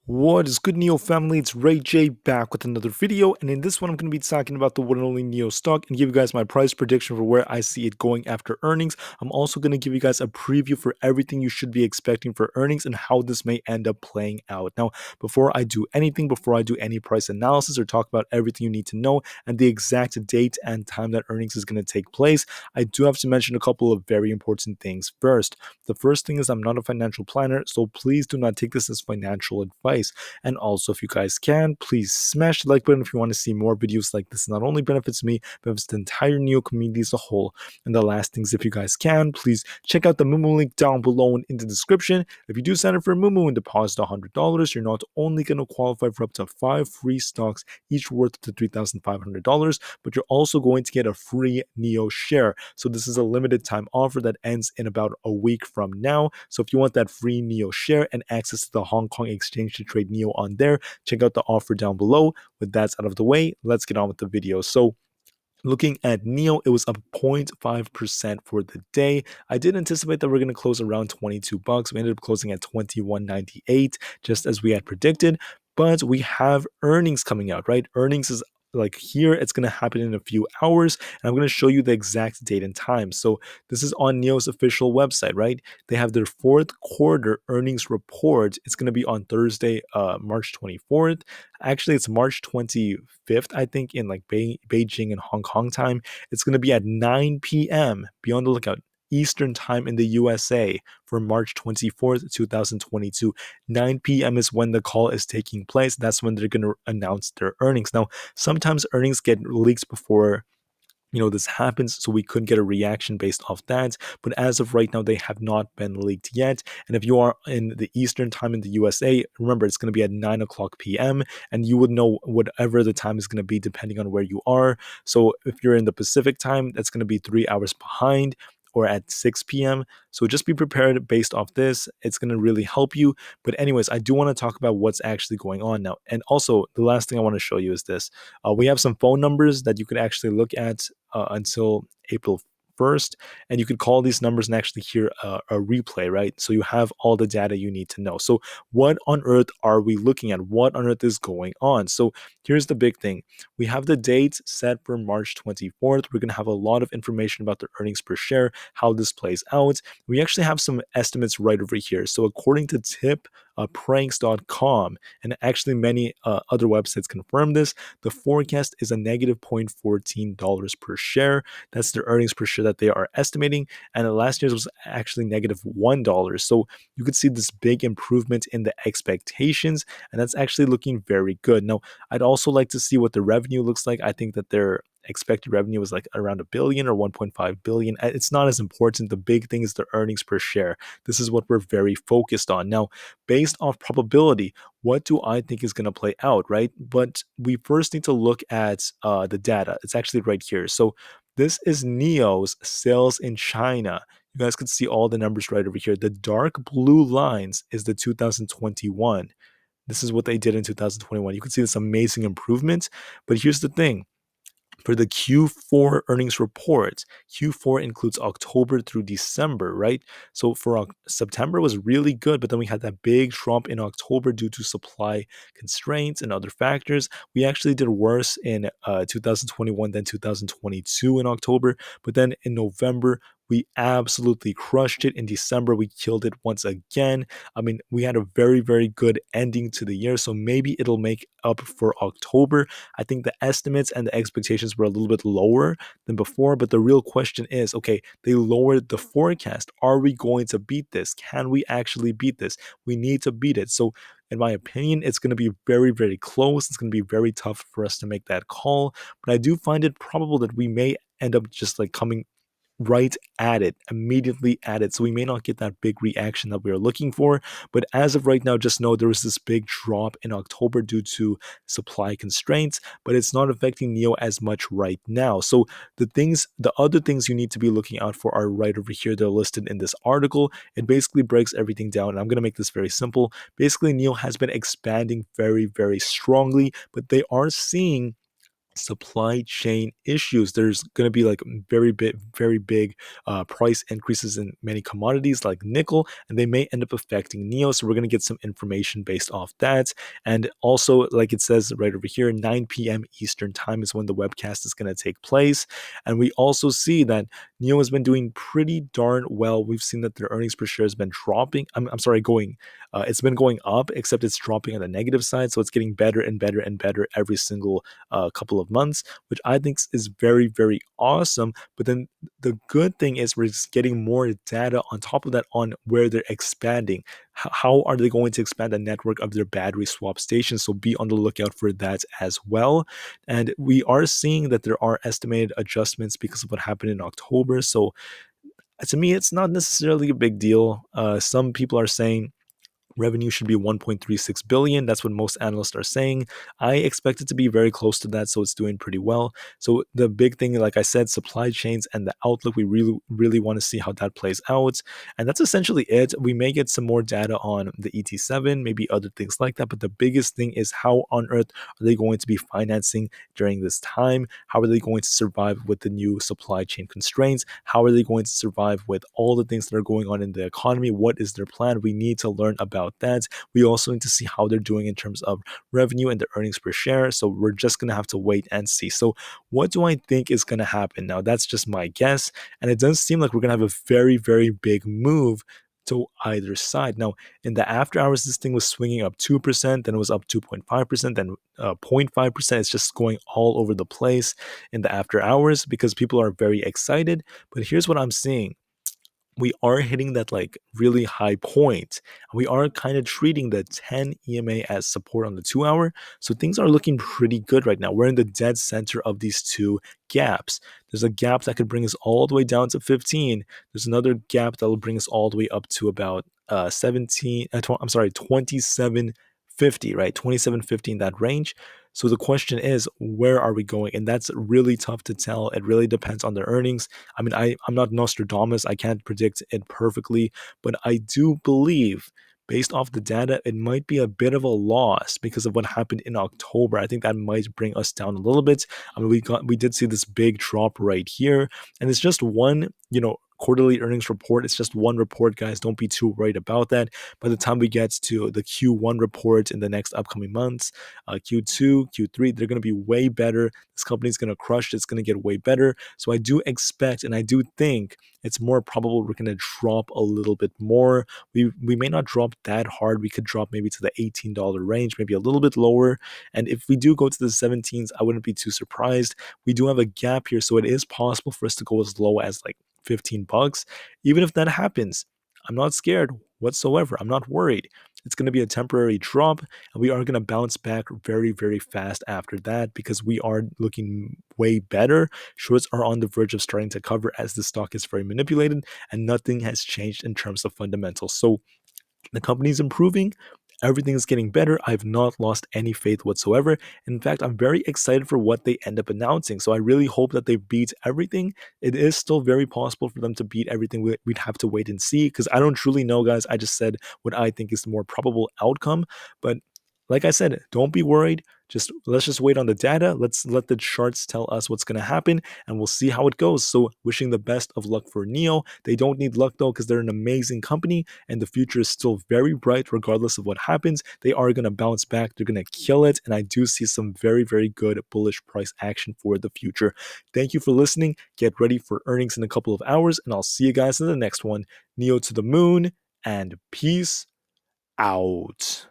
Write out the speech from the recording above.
What is good, NIO family? It's Rey-Jay back with another video, and in this one I'm going to be talking about the one and only NIO stock and give you guys my price prediction for where I see it going after earnings. I'm also going to give you guys a preview for everything you should be expecting for earnings and how this may end up playing out. Now, before I do anything, before I do any price analysis or talk about everything you need to know and the exact date and time that earnings is going to take place, I do have to mention a couple of very important things. First, the first thing is I'm not a financial planner, so please do not take this as financial advice. And also, if you guys can, please smash the like button if you want to see more videos like this. It not only benefits me, but benefits the entire NIO community as a whole. And the last things, if you guys can, please check out the Moomoo link down below and in the description. If you do sign up for Moomoo and deposit $100, you're not only going to qualify for up to 5 free stocks, each worth up to $3,500, but you're also going to get a free NIO Share. So this is a limited time offer that ends in about a week from now. So if you want that free NIO Share and access to the Hong Kong exchange to trade NIO on there, check out the offer down below. With that out of the way, let's get on with the video. So looking at NIO, it was up 0.5% for the day. I did anticipate that we're going to close around 22 bucks. We ended up closing at 21.98, just as we had predicted. But we have earnings coming out, right? Earnings is like here, it's going to happen in a few hours, and I'm going to show you the exact date and time. So this is on NIO's official website, right? They have their fourth quarter earnings report. It's going to be on Thursday, March 24th. Actually, it's March 25th, I think, in like Beijing and Hong Kong time. It's going to be at 9 p.m. Be on the lookout. Eastern time in the USA for March 24th, 2022. 9 p.m. is when the call is taking place. That's when they're going to announce their earnings. Now, sometimes earnings get leaked before this happens, so we could get a reaction based off that. But as of right now, they have not been leaked yet. And if you are in the Eastern time in the USA, remember it's going to be at 9 o'clock p.m. and you would know whatever the time is going to be depending on where you are. So if you're in the Pacific time, that's going to be 3 hours behind, or at 6 p.m. So just be prepared based off this. It's going to really help you. But anyways, I do want to talk about what's actually going on now. And also, the last thing I want to show you is this. We have some phone numbers that you could actually look at until April 1st, and you could call these numbers and actually hear a replay, right? So you have all the data you need to know. So what on earth are we looking at? What on earth is going on? So here's the big thing. We have the date set for March 24th. We're going to have a lot of information about the earnings per share, how this plays out. We actually have some estimates right over here. So according to pranks.com, and actually many other websites confirm this, the forecast is a negative $0.14 per share. That's the earnings per share that they are estimating. And last year's was actually negative $1. So you could see this big improvement in the expectations, and that's actually looking very good. Now, I'd also like to see what the revenue looks like. I think that their expected revenue is like around a billion or 1.5 billion. It's not as important. The big thing is the earnings per share. This is what we're very focused on. Now, based off probability, what do I think is going to play out, right? But we first need to look at the data. It's actually right here. So this is NIO's sales in China. You guys can see all the numbers right over here. The dark blue lines is the 2021. This is what they did in 2021. You can see this amazing improvement. But here's the thing. For the Q4 earnings report, Q4 includes October through December, right? So for September was really good, but then we had that big drop in October due to supply constraints and other factors. We actually did worse in 2021 than 2022 in October, but then in November, we absolutely crushed it. In December, we killed it once again. I mean, we had a very, very good ending to the year, so maybe it'll make up for October. I think the estimates and the expectations were a little bit lower than before, but the real question is, okay, they lowered the forecast. Are we going to beat this? Can we actually beat this? We need to beat it. So in my opinion, it's going to be very, very close. It's going to be very tough for us to make that call, but I do find it probable that we may end up just like coming right at it, immediately at it. So we may not get that big reaction that we are looking for. But as of right now, just know there was this big drop in October due to supply constraints, but it's not affecting NIO as much right now. So the other things you need to be looking out for are right over here. They're listed in this article. It basically breaks everything down. And I'm going to make this very simple. Basically, NIO has been expanding very, very strongly, but they are seeing supply chain issues. There's going to be like very big price increases in many commodities like nickel, and they may end up affecting NIO. So we're going to get some information based off that. And also, like it says right over here, 9 p.m. Eastern time is when the webcast is going to take place. And we also see that NIO has been doing pretty darn well. We've seen that their earnings per share has been dropping. I'm sorry, going. It's been going up, except it's dropping on the negative side. So it's getting better and better and better every single couple of months, which I think is very awesome. But then the good thing is we're just getting more data on top of that on where they're expanding. How are they going to expand the network of their battery swap stations? So be on the lookout for that as well. And we are seeing that there are estimated adjustments because of what happened in October. So to me, it's not necessarily a big deal. Some people are saying revenue should be 1.36 billion. That's what most analysts are saying. I expect it to be very close to that, so it's doing pretty well. So the big thing, like I said, supply chains and the outlook, we really want to see how that plays out. And that's essentially it. We may get some more data on the ET7, maybe other things like that, but the biggest thing is how on earth are they going to be financing during this time? How are they going to survive with the new supply chain constraints? How are they going to survive with all the things that are going on in the economy? What is their plan? We need to learn about that. We also need to see how they're doing in terms of revenue and the earnings per share. So we're just going to have to wait and see. So what do I think is going to happen? Now, that's just my guess. And it does seem like we're going to have a very big move to either side. Now, in the after hours, this thing was swinging up 2%, then it was up 2.5%, then 0.5%. It's just going all over the place in the after hours because people are very excited. But here's what I'm seeing: we are hitting that like really high point. We are kind of treating the 10 EMA as support on the 2 hour. So things are looking pretty good right now. We're in the dead center of these two gaps. There's a gap that could bring us all the way down to 15. There's another gap that will bring us all the way up to about 2750, right? 2750 in that range. So the question is, where are we going? And that's really tough to tell. It really depends on the earnings. I mean, I'm not Nostradamus. I can't predict it perfectly, but I do believe, based off the data, it might be a bit of a loss because of what happened in October. I think that might bring us down a little bit. I mean, we did see this big drop right here, and it's just one, quarterly earnings report. It's just one report, guys. Don't be too worried about that. By the time we get to the Q1 report in the next upcoming months, Q2, Q3, they're going to be way better. This company's going to crush it. It's going to get way better. So I do expect, and I do think it's more probable we're going to drop a little bit more. We may not drop that hard. We could drop maybe to the $18 range, maybe a little bit lower. And if we do go to the 17s, I wouldn't be too surprised. We do have a gap here, so it is possible for us to go as low as like $15. Even if that happens, I'm not scared whatsoever. I'm not worried. It's going to be a temporary drop, and we are going to bounce back very fast after that because we are looking way better. Shorts are on the verge of starting to cover as the stock is very manipulated, and nothing has changed in terms of fundamentals. So the company's improving. Everything is getting better. I've not lost any faith whatsoever. In fact, I'm very excited for what they end up announcing. So I really hope that they beat everything. It is still very possible for them to beat everything. We'd have to wait and see because I don't truly know, guys. I just said what I think is the more probable outcome. But like I said, don't be worried. Let's just wait on the data. Let's let the charts tell us what's going to happen, and we'll see how it goes. So, wishing the best of luck for NIO. They don't need luck though, because they're an amazing company, and the future is still very bright, regardless of what happens. They are going to bounce back. They're going to kill it, and I do see some very good bullish price action for the future. Thank you for listening. Get ready for earnings in a couple of hours, and I'll see you guys in the next one. NIO to the moon, and peace out.